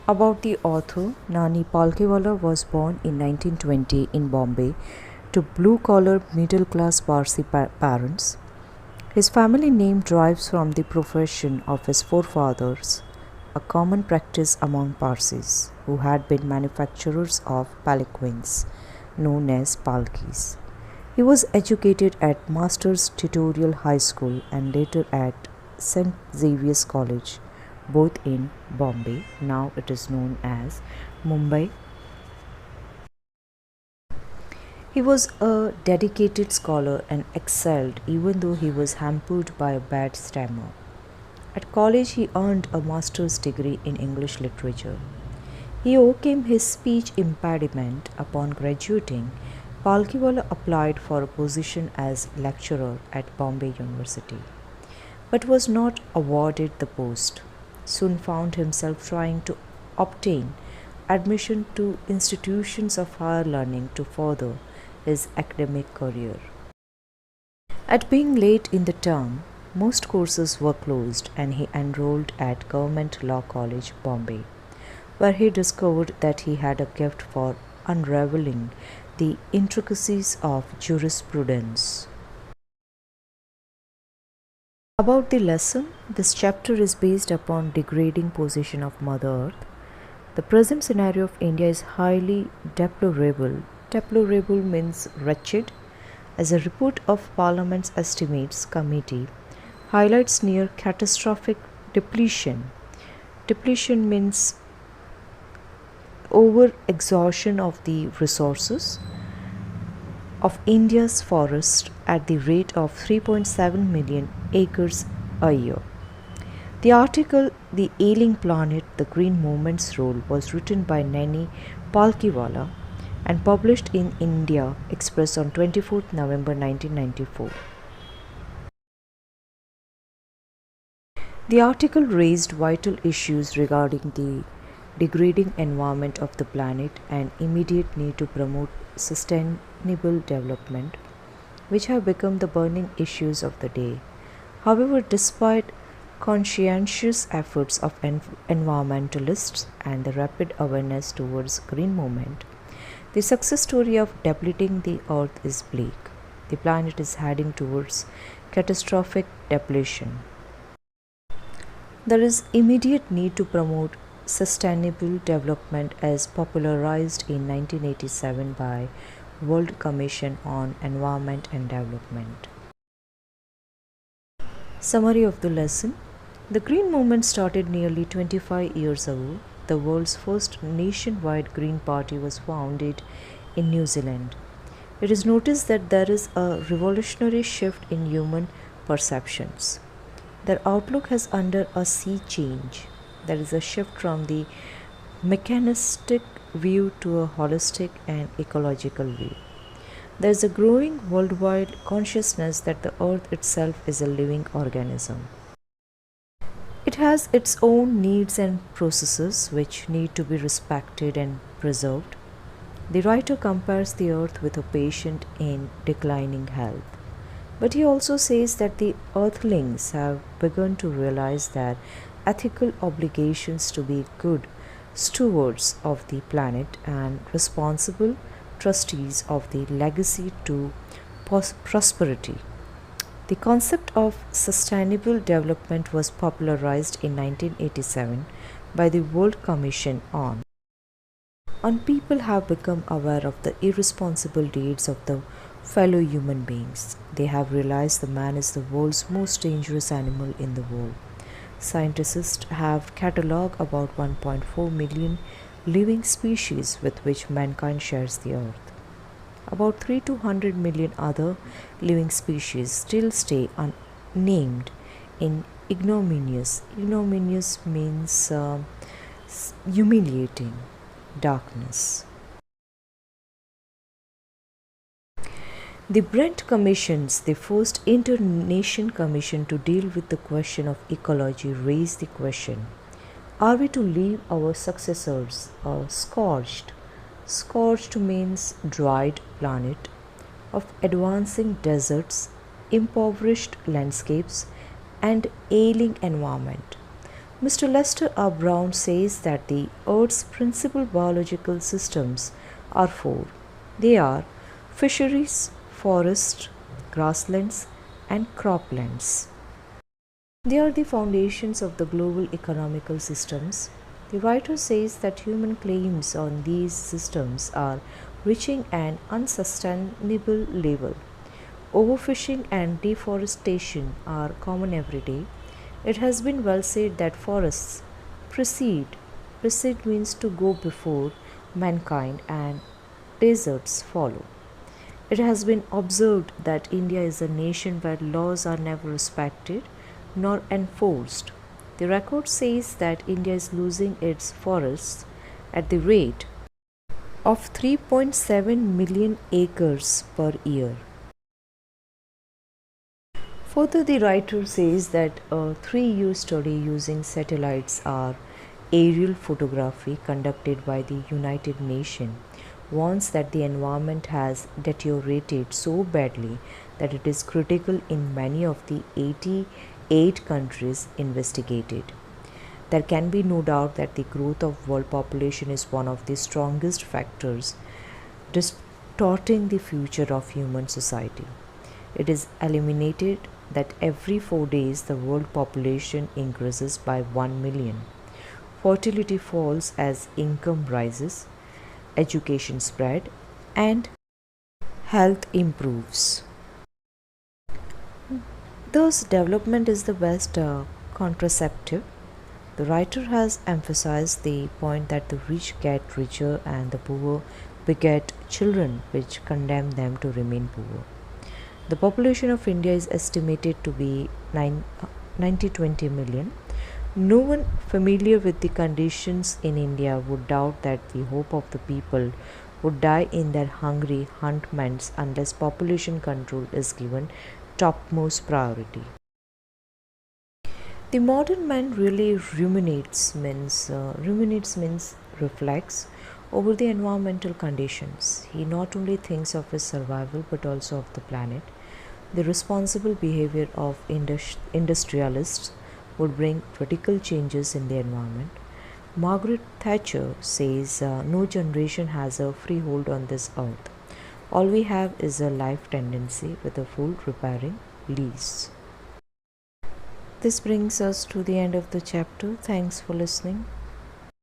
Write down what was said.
About the author, Nani Palkhiwala was born in 1920 in Bombay to blue-collar middle-class Parsi parents. His family name derives from the profession of his forefathers, a common practice among Parsis, who had been manufacturers of palanquins, known as palkis. He was educated at Master's Tutorial High School and later at St. Xavier's College, both in Bombay, now it is known as Mumbai. He was a dedicated scholar and excelled even though he was hampered by a bad stammer. At college, he earned a master's degree in English literature. He overcame his speech impediment upon graduating. Palkhiwala applied for a position as lecturer at Bombay University, but was not awarded the post. Soon found himself trying to obtain admission to institutions of higher learning to further his academic career. At being late in the term, most courses were closed and he enrolled at Government Law College, Bombay, where he discovered that he had a gift for unraveling the intricacies of jurisprudence. About the lesson, this chapter is based upon degrading position of Mother Earth. The present scenario of India is highly deplorable. Deplorable means wretched. As a report of Parliament's Estimates Committee highlights near catastrophic depletion. Depletion means over exhaustion of the resources of India's forest at the rate of 3.7 million acres a year. The article The Ailing Planet, The Green Movement's Role was written by Nani Palkhiwala and published in India Express on 24th November 1994. The article raised vital issues regarding the degrading environment of the planet and immediate need to promote sustainable development, which have become the burning issues of the day. However, despite conscientious efforts of environmentalists and the rapid awareness towards green movement, the success story of depleting the earth is bleak. The planet is heading towards catastrophic depletion. There is immediate need to promote sustainable development as popularized in 1987 by World Commission on Environment and Development. Summary of the lesson. The Green Movement started nearly 25 years ago. The world's first nationwide Green Party was founded in New Zealand. It is noticed that there is a revolutionary shift in human perceptions. Their outlook has under a sea change. There is a shift from the mechanistic view to a holistic and ecological view. There is a growing worldwide consciousness that the earth itself is a living organism. It has its own needs and processes which need to be respected and preserved. The writer compares the earth with a patient in declining health. But he also says that the earthlings have begun to realize their ethical obligations to be good stewards of the planet and responsible trustees of the legacy to prosperity. The concept of sustainable development was popularized in 1987 by the World Commission on people have become aware of the irresponsible deeds of the fellow human beings. They have realized the man is the world's most dangerous animal in the world. Scientists have catalogued about 1.4 million living species with which mankind shares the earth. About 3 to 100 million other living species still stay unnamed in ignominious. Ignominious means humiliating darkness. The Brent Commissions, the first inter-nation commission to deal with the question of ecology, raised the question: are we to leave our successors a scorched means dried planet, of advancing deserts, impoverished landscapes, and ailing environment? Mr. Lester R. Brown says that the Earth's principal biological systems are four. They are fisheries, forests, grasslands, and croplands. They are the foundations of the global economical systems. The writer says that human claims on these systems are reaching an unsustainable level. Overfishing and deforestation are common every day. It has been well said that forests precede. Precede means to go before mankind and deserts follow. It has been observed that India is a nation where laws are never respected nor enforced. The record says that India is losing its forests at the rate of 3.7 million acres per year. Further, the writer says that a 3-year study using satellites or aerial photography conducted by the United Nations warns that the environment has deteriorated so badly that it is critical in many of the 88 countries investigated. There can be no doubt that the growth of world population is one of the strongest factors distorting the future of human society. It is eliminated that every 4 days the world population increases by 1 million. Fertility falls as income rises, education spread, and health improves. Thus, development is the best contraceptive. The writer has emphasized the point that the rich get richer and the poor beget children, which condemn them to remain poor. The population of India is estimated to be 90-20 million. No one familiar with the conditions in India would doubt that the hope of the people would die in their hungry huntsments unless population control is given topmost priority. The modern man really ruminates means reflects over the environmental conditions. He not only thinks of his survival but also of the planet. The responsible behavior of industrialists would bring radical changes in the environment. Margaret Thatcher says no generation has a freehold on this earth. All we have is a life tendency with a full repairing lease. This brings us to the end of the chapter. Thanks for listening.